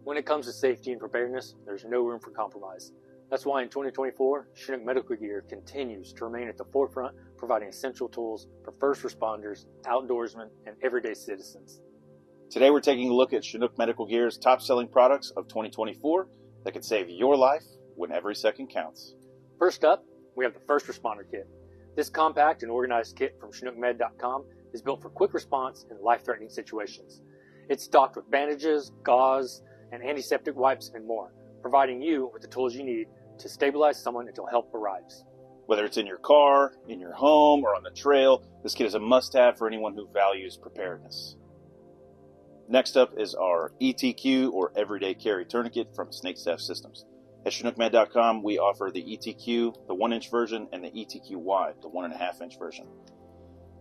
When it comes to safety and preparedness, there's no room for compromise. That's why in 2024, Chinook Medical Gear continues to remain at the forefront, providing essential tools for first responders, outdoorsmen, and everyday citizens. Today we're taking a look at Chinook Medical Gear's top-selling products of 2024 that can save your life when every second counts. First up, we have the First Responder Kit. This compact and organized kit from ChinookMed.com is built for quick response in life-threatening situations. It's stocked with bandages, gauze, and antiseptic wipes and more, providing you with the tools you need to stabilize someone until help arrives. Whether it's in your car, in your home, or on the trail, this kit is a must-have for anyone who values preparedness. Next up is our ETQ or Everyday Carry Tourniquet from Snakestaff Systems. At ChinookMed.com, we offer the ETQ, the 1-inch version, and the ETQ Wide, the 1.5-inch version.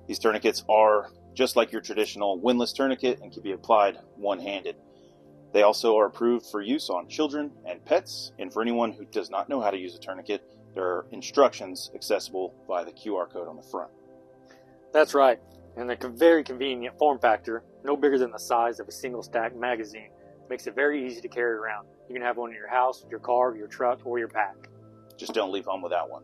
These tourniquets are just like your traditional windlass tourniquet and can be applied one-handed. They also are approved for use on children and pets, and for anyone who does not know how to use a tourniquet, there are instructions accessible via the QR code on the front. That's right, and the very convenient form factor, no bigger than the size of a single stack magazine, makes it very easy to carry around. You can have one in your house, your car, your truck, or your pack. Just don't leave home without one.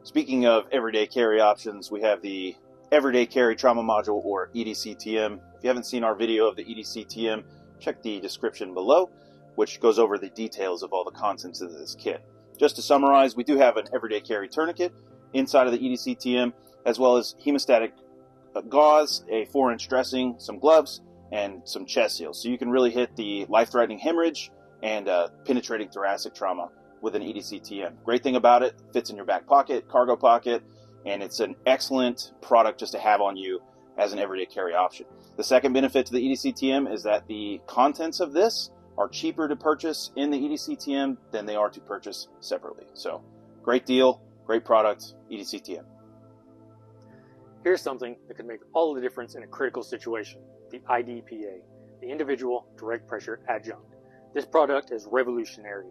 Speaking of everyday carry options, we have the Everyday Carry Trauma Module, or EDC-TM. If you haven't seen our video of the EDC-TM, check the description below, which goes over the details of all the contents of this kit. Just to summarize, we do have an Everyday Carry Tourniquet inside of the EDC-TM, as well as hemostatic gauze, a 4-inch dressing, some gloves, and some chest seals. So you can really hit the life-threatening hemorrhage and penetrating thoracic trauma with an EDC-TM. Great thing about it, fits in your back pocket, cargo pocket, and it's an excellent product just to have on you as an everyday carry option. The second benefit to the EDC-TM is that the contents of this are cheaper to purchase in the EDC-TM than they are to purchase separately. So great deal, great product, EDC-TM. Here's something that could make all the difference in a critical situation: the IDPA, the Individual Direct Pressure Adjunct. This product is revolutionary.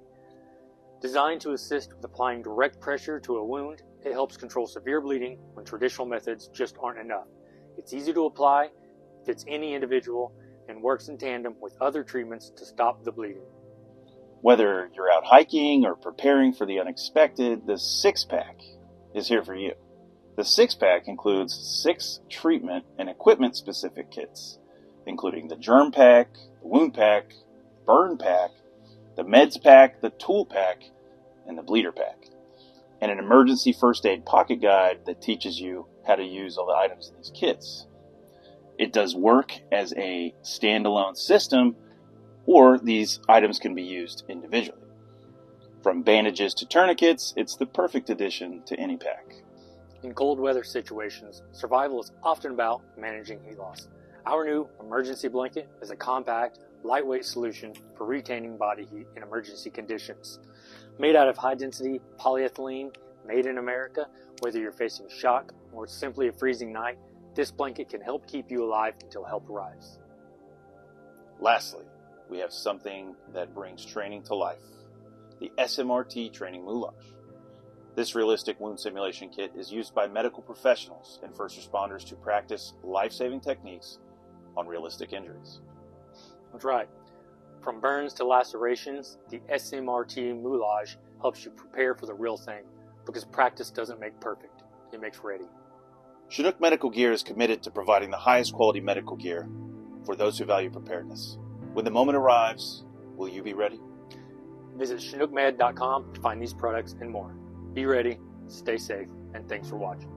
Designed to assist with applying direct pressure to a wound, it helps control severe bleeding when traditional methods just aren't enough. It's easy to apply, fits any individual, and works in tandem with other treatments to stop the bleeding. Whether you're out hiking or preparing for the unexpected, the 6-pack is here for you. The 6-pack includes 6 treatment and equipment-specific kits, including the germ pack, the wound pack, burn pack, the meds pack, the tool pack, and the bleeder pack, and an emergency first aid pocket guide that teaches you how to use all the items in these kits. It does work as a standalone system, or these items can be used individually. From bandages to tourniquets, it's the perfect addition to any pack. In cold weather situations, survival is often about managing heat loss. Our new emergency blanket is a compact, lightweight solution for retaining body heat in emergency conditions. Made out of high-density polyethylene, made in America, whether you're facing shock or simply a freezing night, this blanket can help keep you alive until help arrives. Lastly, we have something that brings training to life: the SMRT Training Moulage. This realistic wound simulation kit is used by medical professionals and first responders to practice life-saving techniques on realistic injuries. That's right. From burns to lacerations, the SMRT Moulage helps you prepare for the real thing, because practice doesn't make perfect, it makes ready. Chinook Medical Gear is committed to providing the highest quality medical gear for those who value preparedness. When the moment arrives, will you be ready? Visit ChinookMed.com to find these products and more. Be ready, stay safe, and thanks for watching.